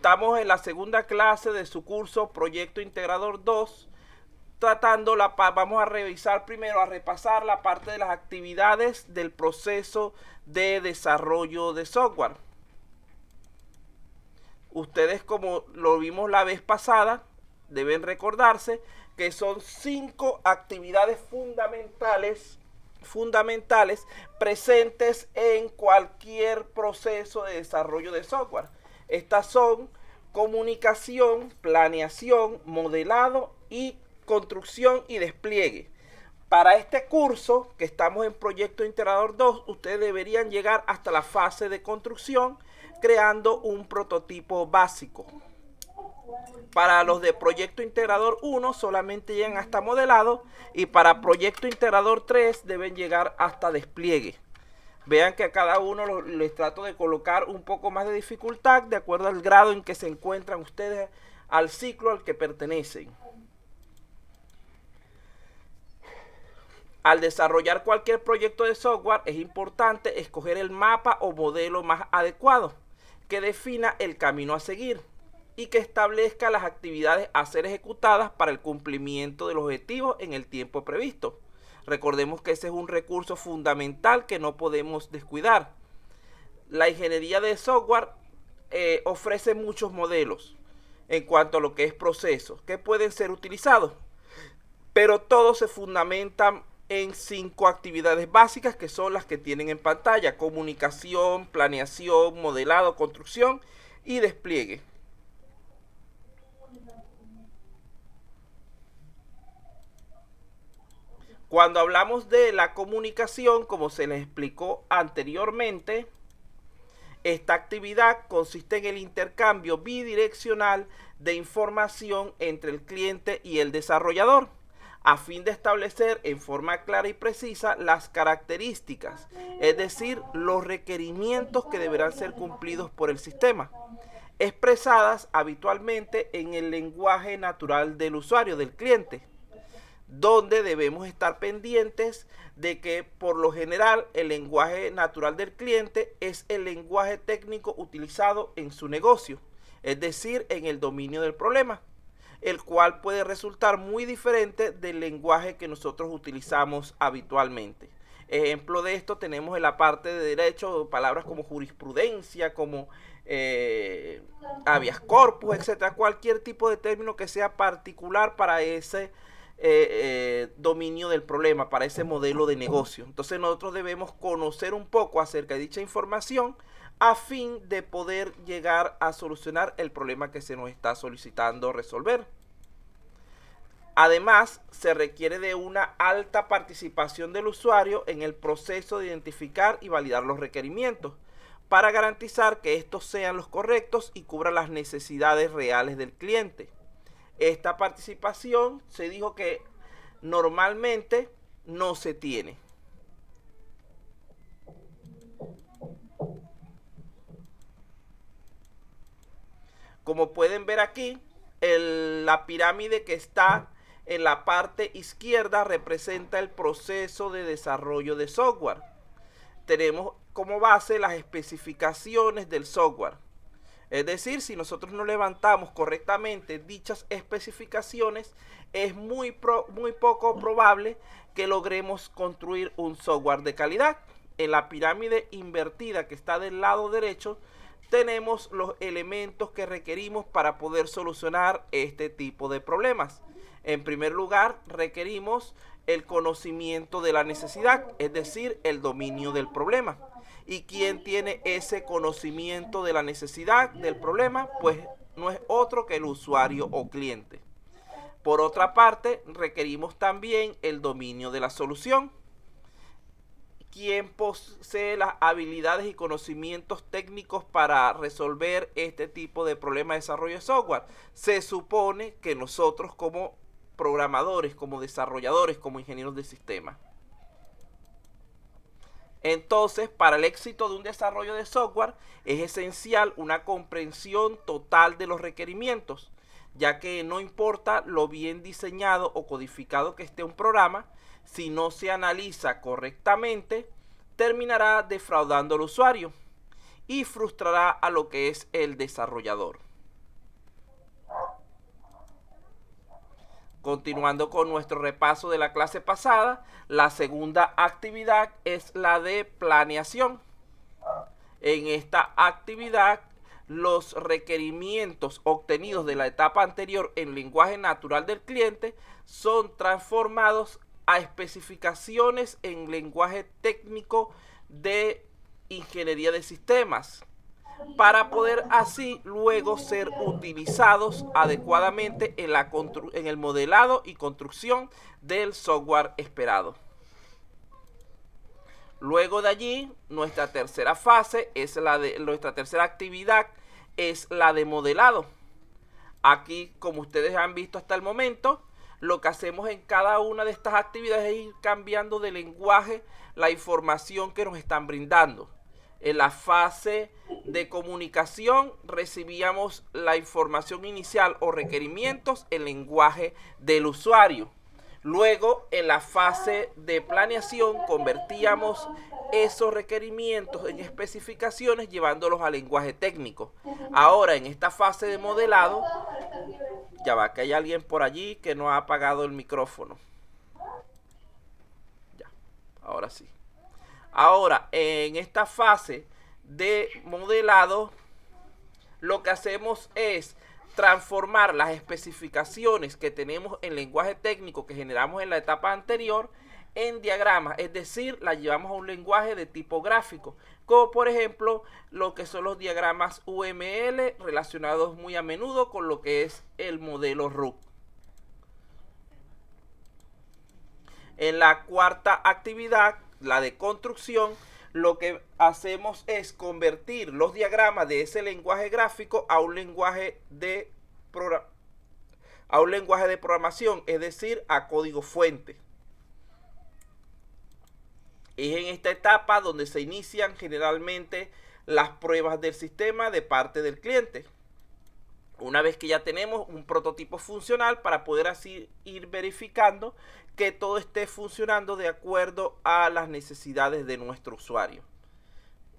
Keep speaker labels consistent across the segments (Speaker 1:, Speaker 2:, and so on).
Speaker 1: Estamos en la segunda clase de su curso Proyecto Integrador 2, vamos a revisar primero, a repasar la parte de las actividades del proceso de desarrollo de software. Ustedes, como lo vimos la vez pasada, deben recordarse que son 5 actividades fundamentales presentes en cualquier proceso de desarrollo de software. Estas son comunicación, planeación, modelado y construcción y despliegue. Para este curso, que estamos en Proyecto Integrador 2, ustedes deberían llegar hasta la fase de construcción creando un prototipo básico. Para los de Proyecto Integrador 1 solamente llegan hasta modelado, y para Proyecto Integrador 3 deben llegar hasta despliegue. Vean que a cada uno les trato de colocar un poco más de dificultad de acuerdo al grado en que se encuentran ustedes, al ciclo al que pertenecen. Al desarrollar cualquier proyecto de software es importante escoger el mapa o modelo más adecuado, que defina el camino a seguir y que establezca las actividades a ser ejecutadas para el cumplimiento de los objetivos en el tiempo previsto. Recordemos que ese es un recurso fundamental que no podemos descuidar. La ingeniería de software ofrece muchos modelos en cuanto a lo que es procesos que pueden ser utilizados, pero todos se fundamentan en 5 actividades básicas, que son las que tienen en pantalla: comunicación, planeación, modelado, construcción y despliegue. Cuando hablamos de la comunicación, como se les explicó anteriormente, esta actividad consiste en el intercambio bidireccional de información entre el cliente y el desarrollador, a fin de establecer en forma clara y precisa las características, es decir, los requerimientos que deberán ser cumplidos por el sistema, expresadas habitualmente en el lenguaje natural del usuario, del cliente, donde debemos estar pendientes de que por lo general el lenguaje natural del cliente es el lenguaje técnico utilizado en su negocio, es decir, en el dominio del problema, el cual puede resultar muy diferente del lenguaje que nosotros utilizamos habitualmente. Ejemplo de esto tenemos en la parte de derecho palabras como jurisprudencia, como habeas corpus, etcétera, cualquier tipo de término que sea particular para ese dominio del problema, para ese modelo de negocio. Entonces nosotros debemos conocer un poco acerca de dicha información a fin de poder llegar a solucionar el problema que se nos está solicitando resolver. Además, se requiere de una alta participación del usuario en el proceso de identificar y validar los requerimientos, para garantizar que estos sean los correctos y cubran las necesidades reales del cliente. Esta participación se dijo que normalmente no se tiene. Como pueden ver aquí, la pirámide que está en la parte izquierda representa el proceso de desarrollo de software. Tenemos como base las especificaciones del software. Es decir, si nosotros no levantamos correctamente dichas especificaciones, es muy poco probable que logremos construir un software de calidad. En la pirámide invertida que está del lado derecho, tenemos los elementos que requerimos para poder solucionar este tipo de problemas. En primer lugar, requerimos el conocimiento de la necesidad, es decir, el dominio del problema. ¿Y quién tiene ese conocimiento de la necesidad del problema? Pues no es otro que el usuario o cliente. Por otra parte, requerimos también el dominio de la solución. ¿Quién posee las habilidades y conocimientos técnicos para resolver este tipo de problemas de desarrollo de software? Se supone que nosotros, como programadores, como desarrolladores, como ingenieros de sistemas. Entonces, para el éxito de un desarrollo de software es esencial una comprensión total de los requerimientos, ya que no importa lo bien diseñado o codificado que esté un programa, si no se analiza correctamente, terminará defraudando al usuario y frustrará a lo que es el desarrollador. Continuando con nuestro repaso de la clase pasada, la segunda actividad es la de planeación. En esta actividad, los requerimientos obtenidos de la etapa anterior en lenguaje natural del cliente son transformados a especificaciones en lenguaje técnico de ingeniería de sistemas, para poder así luego ser utilizados adecuadamente en el modelado y construcción del software esperado. Luego de allí, nuestra tercera fase es nuestra tercera actividad es la de modelado. Aquí, como ustedes han visto hasta el momento, lo que hacemos en cada una de estas actividades es ir cambiando de lenguaje la información que nos están brindando. En la fase de comunicación recibíamos la información inicial o requerimientos en lenguaje del usuario. Luego, en la fase de planeación, convertíamos esos requerimientos en especificaciones llevándolos al lenguaje técnico. Ahora, en esta fase de modelado, ya va, que hay alguien por allí que no ha apagado el micrófono. Ya, ahora sí. Ahora, en esta fase de modelado, lo que hacemos es transformar las especificaciones que tenemos en lenguaje técnico que generamos en la etapa anterior en diagramas, es decir, las llevamos a un lenguaje de tipo gráfico, como por ejemplo lo que son los diagramas UML relacionados muy a menudo con lo que es el modelo RUC. En la cuarta actividad, la de construcción, lo que hacemos es convertir los diagramas de ese lenguaje gráfico a un lenguaje de programación, es decir, a código fuente. Es en esta etapa donde se inician generalmente las pruebas del sistema de parte del cliente. Una vez que ya tenemos un prototipo funcional para poder así ir verificando que todo esté funcionando de acuerdo a las necesidades de nuestro usuario.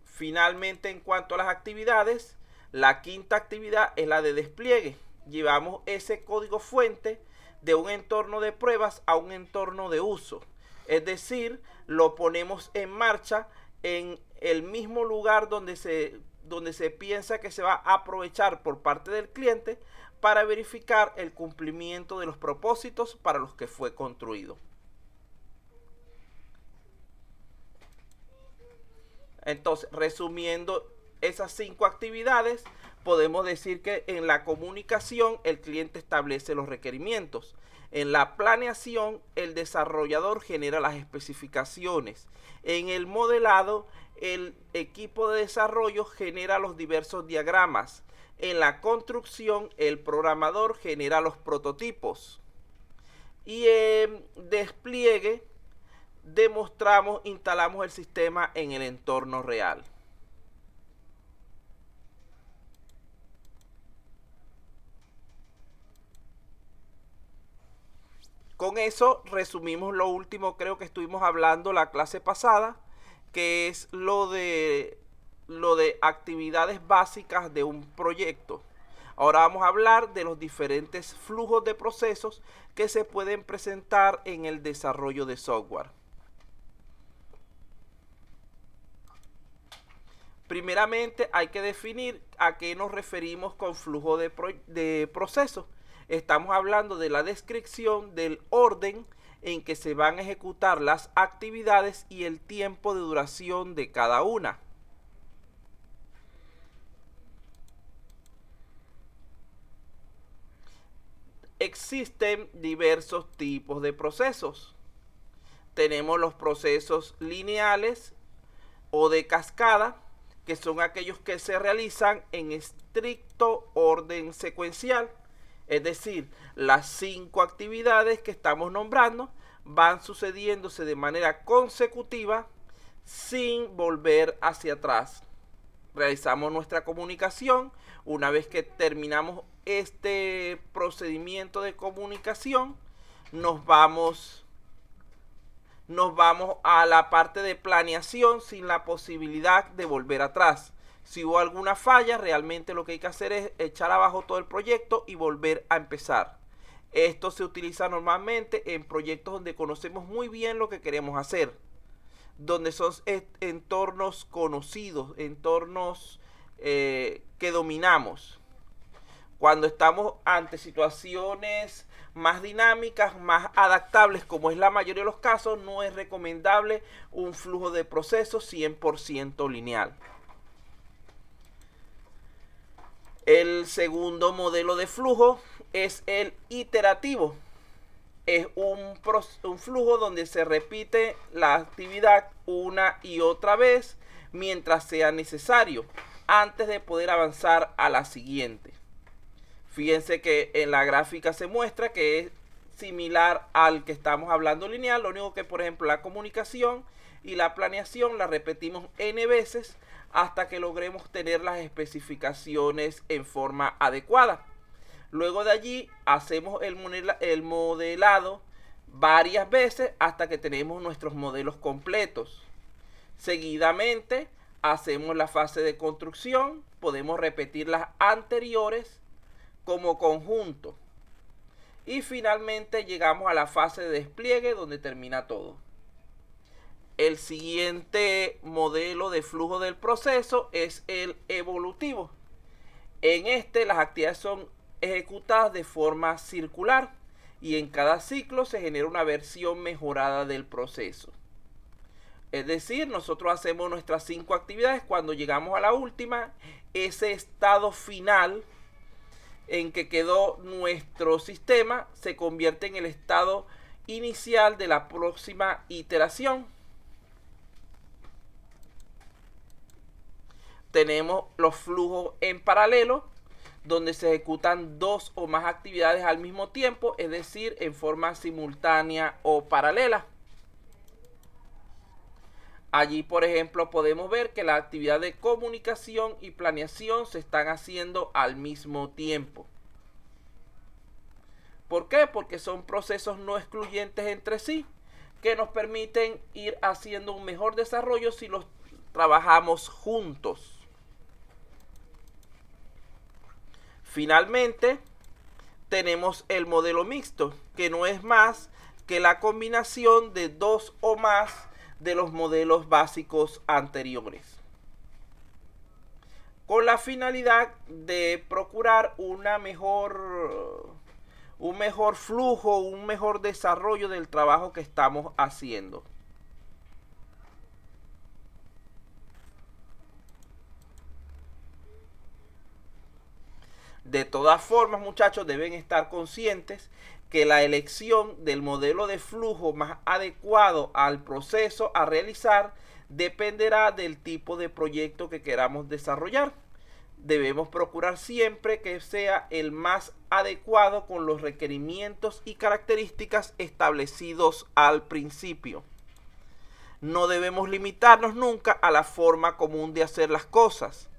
Speaker 1: Finalmente, en cuanto a las actividades, la quinta actividad es la de despliegue. Llevamos ese código fuente de un entorno de pruebas a un entorno de uso. Es decir, lo ponemos en marcha en el mismo lugar donde se piensa que se va a aprovechar por parte del cliente para verificar el cumplimiento de los propósitos para los que fue construido. Entonces, resumiendo esas 5 actividades, podemos decir que en la comunicación el cliente establece los requerimientos. En la planeación, el desarrollador genera las especificaciones. En el modelado, el equipo de desarrollo genera los diversos diagramas. En la construcción, el programador genera los prototipos. Y en despliegue, instalamos el sistema en el entorno real. Con eso resumimos lo último, creo que estuvimos hablando la clase pasada, que es lo de actividades básicas de un proyecto. Ahora vamos a hablar de los diferentes flujos de procesos que se pueden presentar en el desarrollo de software. Primeramente hay que definir a qué nos referimos con flujo de procesos. Estamos hablando de la descripción del orden en que se van a ejecutar las actividades y el tiempo de duración de cada una. Existen diversos tipos de procesos. Tenemos los procesos lineales o de cascada, que son aquellos que se realizan en estricto orden secuencial. Es decir, las 5 actividades que estamos nombrando van sucediéndose de manera consecutiva sin volver hacia atrás. Realizamos nuestra comunicación. Una vez que terminamos este procedimiento de comunicación, nos vamos a la parte de planeación sin la posibilidad de volver atrás. Si hubo alguna falla, realmente lo que hay que hacer es echar abajo todo el proyecto y volver a empezar. Esto se utiliza normalmente en proyectos donde conocemos muy bien lo que queremos hacer, donde son entornos conocidos, entornos que dominamos. Cuando estamos ante situaciones más dinámicas, más adaptables, como es la mayoría de los casos, no es recomendable un flujo de procesos 100% lineal. El segundo modelo de flujo es el iterativo. Es un flujo donde se repite la actividad una y otra vez mientras sea necesario, antes de poder avanzar a la siguiente. Fíjense que en la gráfica se muestra que es similar al que estamos hablando lineal, lo único que, por ejemplo, la comunicación y la planeación la repetimos n veces hasta que logremos tener las especificaciones en forma adecuada. Luego de allí hacemos el modelado varias veces hasta que tenemos nuestros modelos completos. Seguidamente hacemos la fase de construcción, podemos repetir las anteriores como conjunto. Y finalmente llegamos a la fase de despliegue donde termina todo. El siguiente modelo de flujo del proceso es el evolutivo. En este las actividades son ejecutadas de forma circular y en cada ciclo se genera una versión mejorada del proceso. Es decir, nosotros hacemos nuestras 5 actividades, cuando llegamos a la última, ese estado final en que quedó nuestro sistema se convierte en el estado inicial de la próxima iteración. Tenemos los flujos en paralelo, donde se ejecutan 2 o más actividades al mismo tiempo, es decir, en forma simultánea o paralela. Allí, por ejemplo, podemos ver que la actividad de comunicación y planeación se están haciendo al mismo tiempo. ¿Por qué? Porque son procesos no excluyentes entre sí, que nos permiten ir haciendo un mejor desarrollo si los trabajamos juntos. Finalmente, tenemos el modelo mixto, que no es más que la combinación de 2 o más de los modelos básicos anteriores, con la finalidad de procurar un mejor flujo, un mejor desarrollo del trabajo que estamos haciendo. De todas formas, muchachos, deben estar conscientes que la elección del modelo de flujo más adecuado al proceso a realizar dependerá del tipo de proyecto que queramos desarrollar. Debemos procurar siempre que sea el más adecuado con los requerimientos y características establecidos al principio. No debemos limitarnos nunca a la forma común de hacer las cosas,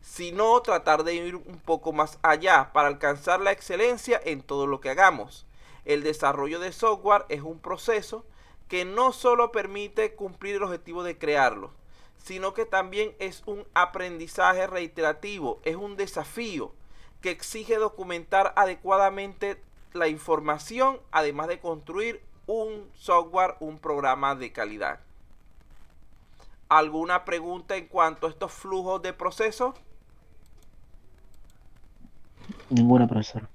Speaker 1: sino tratar de ir un poco más allá para alcanzar la excelencia en todo lo que hagamos. El desarrollo de software es un proceso que no solo permite cumplir el objetivo de crearlo, sino que también es un aprendizaje reiterativo, es un desafío que exige documentar adecuadamente la información, además de construir un software, un programa de calidad. ¿Alguna pregunta en cuanto a estos flujos de proceso?
Speaker 2: Ninguna, profesor.